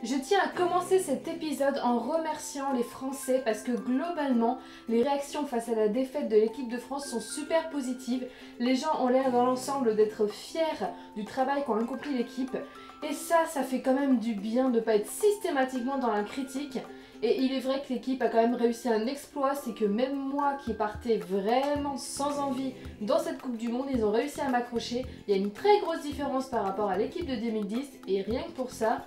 Je tiens à commencer cet épisode en remerciant les Français parce que globalement, les réactions face à la défaite de l'équipe de France sont super positives. Les gens ont l'air dans l'ensemble d'être fiers du travail qu'a accompli l'équipe. Et ça fait quand même du bien de ne pas être systématiquement dans la critique. Et il est vrai que l'équipe a quand même réussi un exploit, c'est que même moi qui partais vraiment sans envie dans cette Coupe du Monde, ils ont réussi à m'accrocher. Il y a une très grosse différence par rapport à l'équipe de 2010 et rien que pour ça...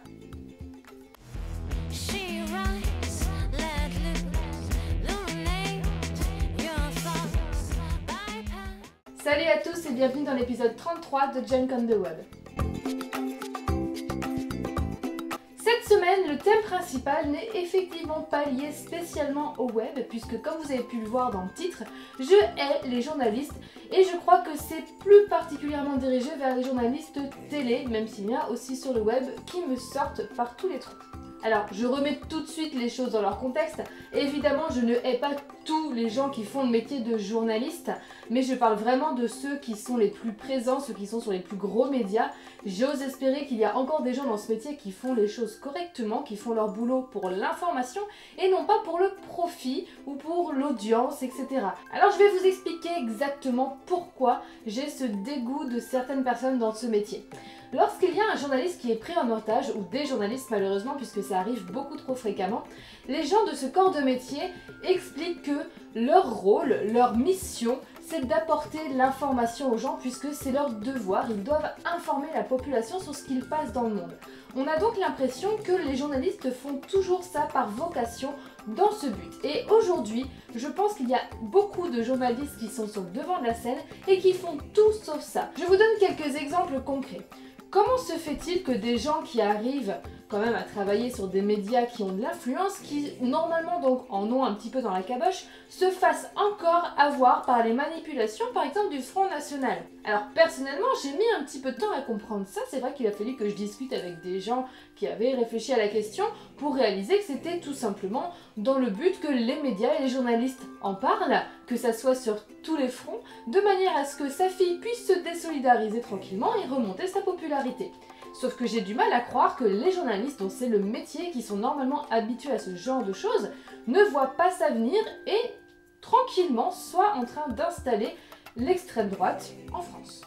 Salut à tous et bienvenue dans l'épisode 33 de Junk on the Web. Cette semaine, le thème principal n'est effectivement pas lié spécialement au web, puisque comme vous avez pu le voir dans le titre, je hais les journalistes et je crois que c'est plus particulièrement dirigé vers les journalistes télé, même s'il y en a aussi sur le web qui me sortent par tous les trous. Alors, je remets tout de suite les choses dans leur contexte. Évidemment, je ne hais pas tous les gens qui font le métier de journaliste, mais je parle vraiment de ceux qui sont les plus présents, ceux qui sont sur les plus gros médias. J'ose espérer qu'il y a encore des gens dans ce métier qui font les choses correctement, qui font leur boulot pour l'information et non pas pour le profit ou pour l'audience, etc. Alors, je vais vous expliquer exactement pourquoi j'ai ce dégoût de certaines personnes dans ce métier. Lorsqu'il y a un journaliste qui est pris en otage, ou des journalistes malheureusement puisque ça arrive beaucoup trop fréquemment, les gens de ce corps de métier expliquent que leur rôle, leur mission, c'est d'apporter l'information aux gens puisque c'est leur devoir, ils doivent informer la population sur ce qu'il passe dans le monde. On a donc l'impression que les journalistes font toujours ça par vocation dans ce but. Et aujourd'hui, je pense qu'il y a beaucoup de journalistes qui sont sur le devant de la scène et qui font tout sauf ça. Je vous donne quelques exemples concrets. Comment se fait-il que des gens qui arrivent quand même à travailler sur des médias qui ont de l'influence, qui normalement donc en ont un petit peu dans la caboche, se fassent encore avoir par les manipulations par exemple du Front National? Alors personnellement j'ai mis un petit peu de temps à comprendre ça, c'est vrai qu'il a fallu que je discute avec des gens qui avaient réfléchi à la question pour réaliser que c'était tout simplement dans le but que les médias et les journalistes en parlent, que ça soit sur tous les fronts, de manière à ce que sa fille puisse se désolidariser tranquillement et remonter sa popularité. Sauf que j'ai du mal à croire que les journalistes, dont c'est le métier, qui sont normalement habitués à ce genre de choses, ne voient pas ça venir et tranquillement soient en train d'installer l'extrême droite en France.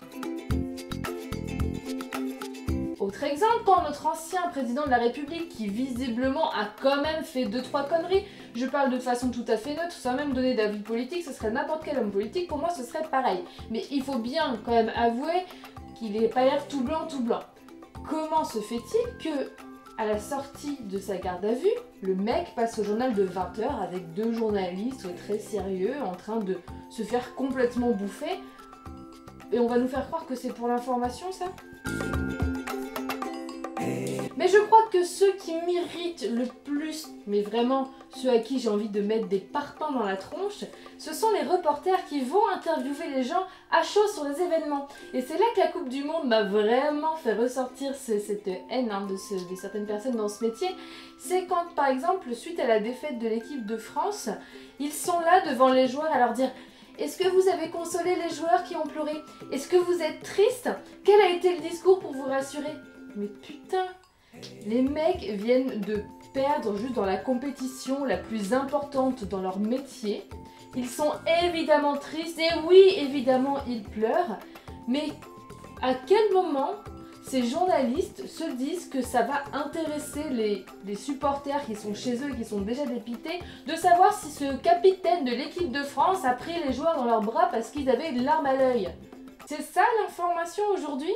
Autre exemple, quand notre ancien président de la République, qui visiblement a quand même fait 2-3 conneries, je parle de façon tout à fait neutre, sans même donner d'avis politique, ce serait n'importe quel homme politique, pour moi ce serait pareil. Mais il faut bien quand même avouer qu'il n'est pas l'air tout blanc tout blanc. Comment se fait-il que, à la sortie de sa garde à vue, le mec passe au journal de 20h avec deux journalistes très sérieux en train de se faire complètement bouffer, et on va nous faire croire que c'est pour l'information ça ? Mais je crois que ceux qui m'irritent le plus, mais vraiment ceux à qui j'ai envie de mettre des parpaings dans la tronche, ce sont les reporters qui vont interviewer les gens à chaud sur les événements. Et c'est là que la Coupe du Monde m'a vraiment fait ressortir cette haine de certaines personnes dans ce métier. C'est quand, par exemple, suite à la défaite de l'équipe de France, ils sont là devant les joueurs à leur dire « Est-ce que vous avez consolé les joueurs qui ont pleuré? Est-ce que vous êtes triste? Quel a été le discours pour vous rassurer ?» Mais putain, les mecs viennent de perdre juste dans la compétition la plus importante dans leur métier. Ils sont évidemment tristes et oui, évidemment, ils pleurent. Mais à quel moment ces journalistes se disent que ça va intéresser les supporters qui sont chez eux et qui sont déjà dépités de savoir si ce capitaine de l'équipe de France a pris les joueurs dans leurs bras parce qu'ils avaient une larme à l'œil? C'est ça l'information aujourd'hui?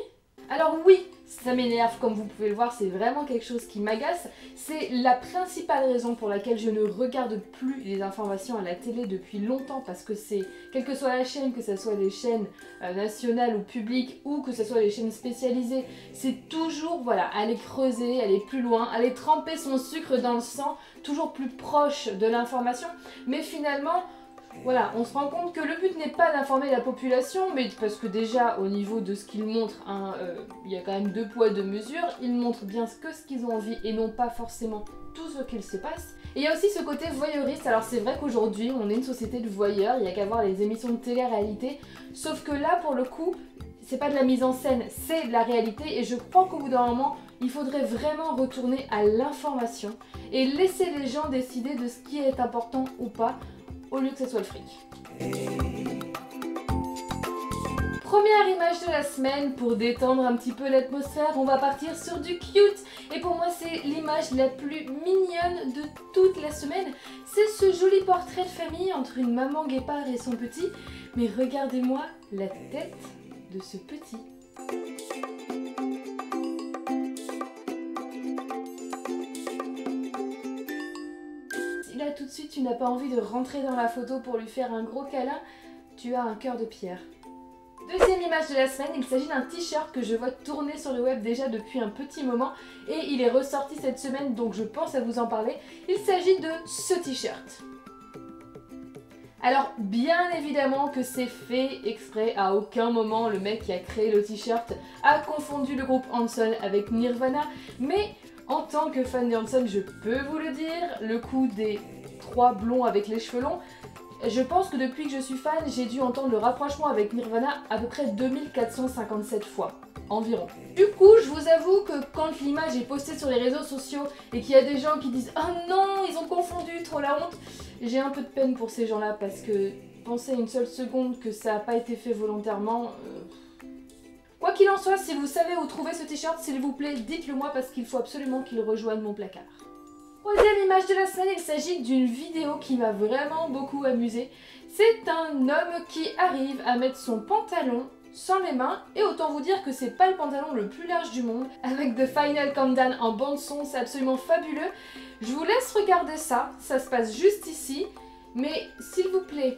Alors oui, ça m'énerve, comme vous pouvez le voir, c'est vraiment quelque chose qui m'agace. C'est la principale raison pour laquelle je ne regarde plus les informations à la télé depuis longtemps, parce que c'est, quelle que soit la chaîne, que ce soit les chaînes nationales ou publiques, ou que ce soit les chaînes spécialisées, c'est toujours, voilà, aller creuser, aller plus loin, aller tremper son sucre dans le sang, toujours plus proche de l'information, mais finalement... Voilà, on se rend compte que le but n'est pas d'informer la population, mais parce que déjà au niveau de ce qu'ils montrent, il y a quand même 2 poids 2 mesures, ils montrent bien ce qu'ils ont envie et non pas forcément tout ce qu'il se passe. Et il y a aussi ce côté voyeuriste. Alors c'est vrai qu'aujourd'hui on est une société de voyeurs, il n'y a qu'à voir les émissions de télé-réalité, sauf que là pour le coup, c'est pas de la mise en scène, c'est de la réalité et je crois qu'au bout d'un moment, il faudrait vraiment retourner à l'information et laisser les gens décider de ce qui est important ou pas, au lieu que ce soit le fric. Première image de la semaine, pour détendre un petit peu l'atmosphère, on va partir sur du cute. Et pour moi, c'est l'image la plus mignonne de toute la semaine. C'est ce joli portrait de famille entre une maman guépard et son petit. Mais regardez-moi la tête de ce petit. Si là tout de suite tu n'as pas envie de rentrer dans la photo pour lui faire un gros câlin, tu as un cœur de pierre. Deuxième image de la semaine, il s'agit d'un t-shirt que je vois tourner sur le web déjà depuis un petit moment et il est ressorti cette semaine, donc je pense à vous en parler. Il s'agit de ce t-shirt. Alors bien évidemment que c'est fait exprès, à aucun moment le mec qui a créé le t-shirt a confondu le groupe Hanson avec Nirvana, mais en tant que fan de Hanson, je peux vous le dire, le coup des 3 blonds avec les cheveux longs, je pense que depuis que je suis fan, j'ai dû entendre le rapprochement avec Nirvana à peu près 2457 fois, environ. Du coup, je vous avoue que quand l'image est postée sur les réseaux sociaux et qu'il y a des gens qui disent « Oh non, ils ont confondu, trop la honte !» j'ai un peu de peine pour ces gens-là parce que penser une seule seconde que ça n'a pas été fait volontairement... Quoi qu'il en soit, si vous savez où trouver ce t-shirt, s'il vous plaît, dites-le moi parce qu'il faut absolument qu'il rejoigne mon placard. Troisième image de la semaine, il s'agit d'une vidéo qui m'a vraiment beaucoup amusée. C'est un homme qui arrive à mettre son pantalon sans les mains, et autant vous dire que c'est pas le pantalon le plus large du monde, avec The Final Countdown en bande son, c'est absolument fabuleux. Je vous laisse regarder ça, ça se passe juste ici, mais s'il vous plaît,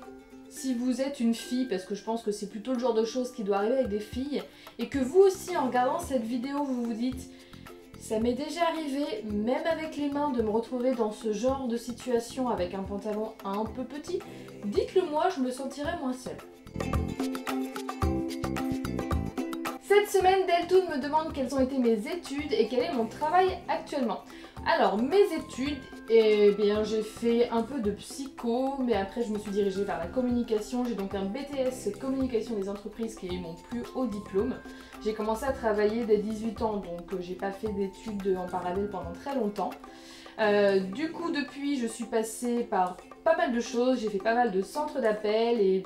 si vous êtes une fille, parce que je pense que c'est plutôt le genre de choses qui doit arriver avec des filles, et que vous aussi en regardant cette vidéo vous vous dites ça m'est déjà arrivé, même avec les mains, de me retrouver dans ce genre de situation avec un pantalon un peu petit, dites-le moi, je me sentirais moins seule. Cette semaine, Deltoon me demande quelles ont été mes études et quel est mon travail actuellement. Alors, mes études, eh bien j'ai fait un peu de psycho, mais après je me suis dirigée vers la communication. J'ai donc un BTS communication des entreprises qui est mon plus haut diplôme. J'ai commencé à travailler dès 18 ans, donc j'ai pas fait d'études en parallèle pendant très longtemps. Du coup, depuis, je suis passée par pas mal de choses. J'ai fait pas mal de centres d'appel et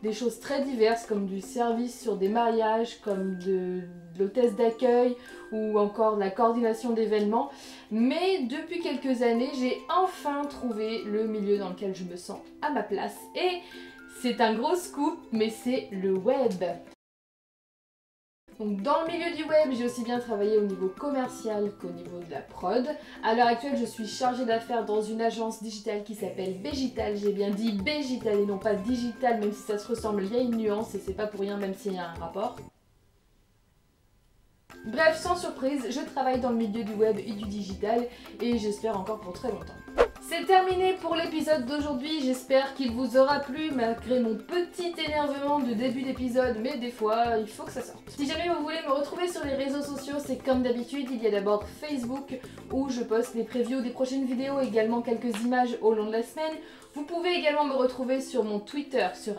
des choses très diverses comme du service sur des mariages, comme de l'hôtesse d'accueil ou encore de la coordination d'événements. Mais depuis quelques années, j'ai enfin trouvé le milieu dans lequel je me sens à ma place. Et c'est un gros scoop, mais c'est le web. Donc dans le milieu du web, j'ai aussi bien travaillé au niveau commercial qu'au niveau de la prod. À l'heure actuelle, je suis chargée d'affaires dans une agence digitale qui s'appelle Bégital. J'ai bien dit Bégital et non pas digital, même si ça se ressemble, il y a une nuance et c'est pas pour rien même s'il y a un rapport. Bref, sans surprise, je travaille dans le milieu du web et du digital et j'espère encore pour très longtemps. C'est terminé pour l'épisode d'aujourd'hui, j'espère qu'il vous aura plu malgré mon petit énervement de début d'épisode, mais des fois il faut que ça sorte. Si jamais vous voulez me retrouver sur les réseaux sociaux, c'est comme d'habitude, il y a d'abord Facebook où je poste les previews des prochaines vidéos, également quelques images au long de la semaine. Vous pouvez également me retrouver sur mon Twitter sur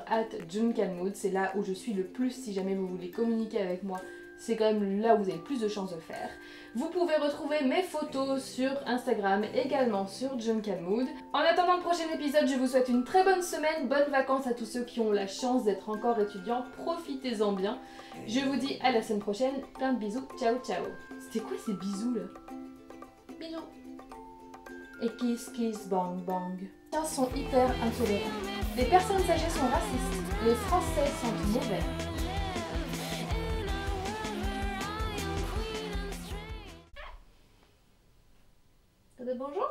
@juncanmood, c'est là où je suis le plus si jamais vous voulez communiquer avec moi. C'est quand même là où vous avez le plus de chances de le faire. Vous pouvez retrouver mes photos sur Instagram, également sur Juncanmood. En attendant le prochain épisode, je vous souhaite une très bonne semaine, bonnes vacances à tous ceux qui ont la chance d'être encore étudiants, profitez-en bien. Je vous dis à la semaine prochaine, plein de bisous, ciao ciao. C'était quoi ces bisous là? Bisous. Et kiss kiss bang bang. Les gens sont hyper intolérants. Les personnes âgées sont racistes. Les Français sont mauvais. Bonjour.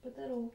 Patalo.